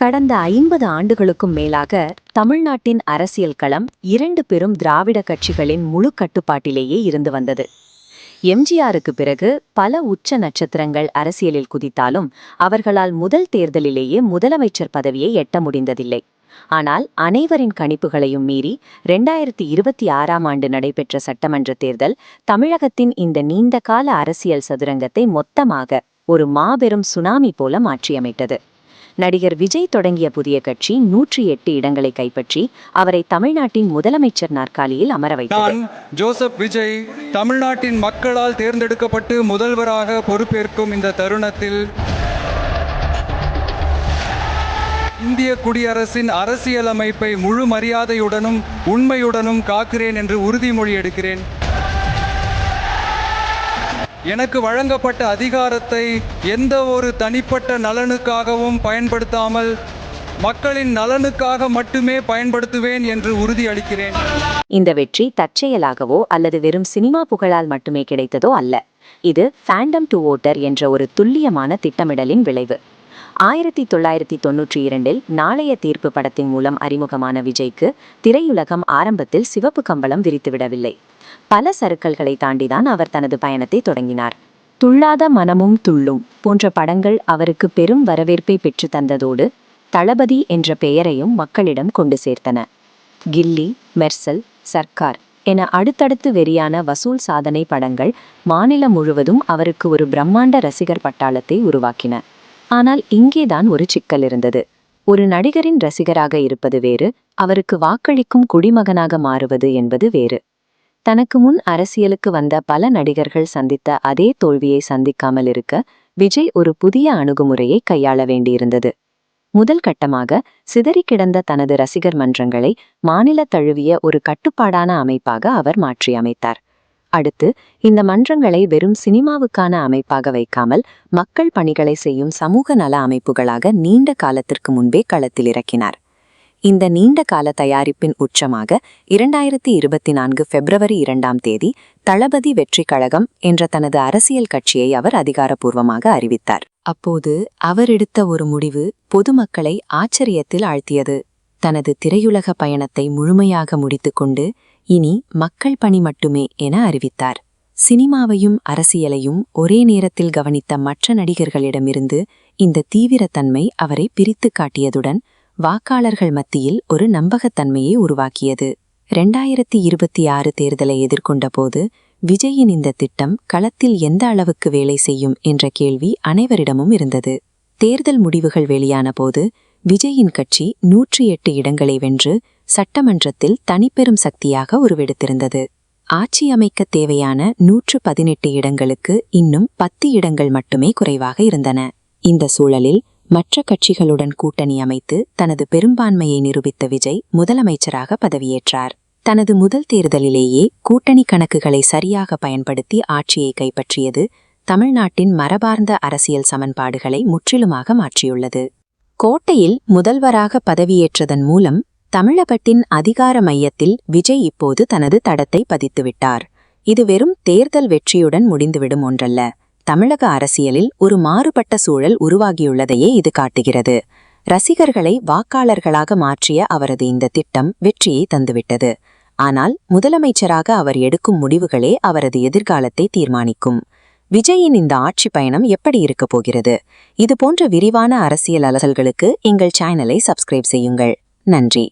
கடந்த 50 ஆண்டுகளுக்கும் மேலாக தமிழ்நாட்டின் அரசியல் களம் 2 பெரும் திராவிட கட்சிகளின் முழு கட்டுப்பாட்டிலேயே இருந்து வந்தது. எம்ஜிஆருக்கு பிறகு பல உச்ச நட்சத்திரங்கள் அரசியலில் குதித்தாலும் அவர்களால் முதல் தேர்தலிலேயே முதலமைச்சர் பதவியை எட்ட முடிந்ததில்லை. ஆனால் அனைவரின் கணிப்புகளையும் மீறி 2026ஆம் ஆண்டு நடைபெற்ற சட்டமன்ற தேர்தல் தமிழகத்தின் இந்த நீண்ட கால அரசியல் சதுரங்கத்தை மொத்தமாக ஒரு மாபெரும் சுனாமி போல மாற்றியமைத்தது. நடிகர் விஜய் தொடங்கிய புதிய கட்சி 108 இடங்களை கைப்பற்றி அவரை தமிழ்நாட்டின் முதலமைச்சர் நாற்காலியில் அமர வைத்தது. ஜோசப் விஜய் தமிழ்நாட்டின் மக்களால் தேர்ந்தெடுக்கப்பட்டு முதல்வராக பொறுப்பேற்கும் இந்த தருணத்தில் இந்திய குடியரசின் அரசியலமைப்பை முழு மரியாதையுடனும் உண்மையுடனும் காக்கிறேன் என்று உறுதிமொழி எடுக்கிறேன். எனக்கு வழங்கப்பட்ட அதிகாரத்தை எந்த ஒரு தனிப்பட்ட நலனுக்காகவும் பயன்படுத்தாமல் மக்களின் நலனுக்காக மட்டுமே பயன்படுத்துவேன் என்று உறுதியளிக்கிறேன். இந்த வெற்றி தற்செயலாகவோ அல்லது வெறும் சினிமா புகழால் மட்டுமே கிடைத்ததோ அல்ல. இது ஃபேண்டம் டு வோட்டர் என்ற ஒரு துல்லியமான திட்டமிடலின் விளைவு. 1992இல் நாளைய தீர்ப்பு படத்தின் மூலம் அறிமுகமான விஜய்க்கு திரையுலகம் ஆரம்பத்தில் சிவப்பு கம்பளம் விரித்துவிடவில்லை. பல சறுக்கல்களை தாண்டிதான் அவர் தனது பயணத்தை தொடங்கினார். துள்ளாத மனமும் துள்ளும் போன்ற படங்கள் அவருக்கு பெரும் வரவேற்பை பெற்று தந்ததோடு தளபதி என்ற பெயரையும் மக்களிடம் கொண்டு சேர்த்தன. கில்லி, மெர்சல், சர்க்கார் என அடுத்தடுத்து வெறியான வசூல் சாதனை படங்கள் மாநிலம் முழுவதும் அவருக்கு ஒரு பிரம்மாண்ட ரசிகர் பட்டாளத்தை உருவாக்கின. ஆனால் இங்கேதான் ஒரு சிக்கல் இருந்தது. ஒரு நடிகரின் ரசிகராக இருப்பது வேறு, அவருக்கு வாக்களிக்கும் குடிமகனாக மாறுவது என்பது வேறு. தனக்கு முன் அரசியலுக்கு வந்த பல நடிகர்கள் சந்தித்த அதே தோல்வியை சந்திக்காமல் இருக்க விஜய் ஒரு புதிய அணுகுமுறையை கையாள வேண்டியிருந்தது. முதல் கட்டமாக சிதறி கிடந்த தனது ரசிகர் மன்றங்களை மாநில தழுவிய ஒரு கட்டுப்பாடான அமைப்பாக அவர் மாற்றியமைத்தார். அடுத்து இந்த மன்றங்களை வெறும் சினிமாவுக்கான அமைப்பாக வைக்காமல் மக்கள் பணிகளை செய்யும் சமூக நல அமைப்புகளாக நீண்ட காலத்திற்கு முன்பே களத்தில் இறக்கினார். இந்த நீண்ட கால தயாரிப்பின் உச்சமாக 2024 பிப்ரவரி 2ஆம் தேதி தளபதி வெற்றி கழகம் என்ற தனது அரசியல் கட்சியை அவர் அதிகாரப்பூர்வமாக அறிவித்தார். அப்போது அவர் எடுத்த ஒரு முடிவு பொதுமக்களை ஆச்சரியத்தில் ஆழ்த்தியது. தனது திரையுலக பயணத்தை முழுமையாக முடித்துக்கொண்டு இனி மக்கள் பணி மட்டுமே என அறிவித்தார். சினிமாவையும் அரசியலையும் ஒரே நேரத்தில் கவனித்த மற்ற நடிகர்களிடமிருந்து இந்த தீவிரத்தன்மை அவரை பிரித்து காட்டியதுடன் வாக்காளர்கள் மத்தியில் ஒரு நம்பகத்தன்மையை உருவாக்கியது. 2026 தேர்தலை எதிர்கொண்ட போது விஜயின் இந்த திட்டம் களத்தில் எந்த அளவுக்கு வேலை செய்யும் என்ற கேள்வி அனைவரிடமும் இருந்தது. தேர்தல் முடிவுகள் வெளியான போது விஜயின் கட்சி 108 இடங்களை வென்று சட்டமன்றத்தில் தனிப்பெரும் சக்தியாக உருவெடுத்திருந்தது. ஆட்சி அமைக்க தேவையான 118 இடங்களுக்கு இன்னும் 10 இடங்கள் மட்டுமே குறைவாக இருந்தன. இந்த சூழலில் மற்ற கட்சிகளுடன் கூட்டணி அமைத்து தனது பெரும்பான்மையை நிரூபித்த விஜய் முதலமைச்சராக பதவியேற்றார். தனது முதல் தேர்தலிலேயே கூட்டணி கணக்குகளை சரியாக பயன்படுத்தி ஆட்சியை கைப்பற்றியது தமிழ்நாட்டின் மரபார்ந்த அரசியல் சமன்பாடுகளை முற்றிலுமாக மாற்றியுள்ளது. கோட்டையில் முதல்வராக பதவியேற்றதன் மூலம் தமிழகத்தின் அதிகார மையத்தில் விஜய் இப்போது தனது தடத்தை பதித்துவிட்டார். இது வெறும் தேர்தல் வெற்றியுடன் முடிந்துவிடும் ஒன்றல்ல. தமிழக அரசியலில் ஒரு மாறுபட்ட சூழல் உருவாகியுள்ளதையே இது காட்டுகிறது. ரசிகர்களை வாக்காளர்களாக மாற்றிய அவரது இந்த திட்டம் வெற்றியை தந்துவிட்டது. ஆனால் முதலமைச்சராக அவர் எடுக்கும் முடிவுகளே அவரது எதிர்காலத்தை தீர்மானிக்கும். விஜயின் இந்த ஆட்சி பயணம் எப்படி இருக்கப் போகிறது? இதுபோன்ற விரிவான அரசியல் அலசல்களுக்கு எங்கள் சேனலை சப்ஸ்கிரைப் செய்யுங்கள். நன்றி.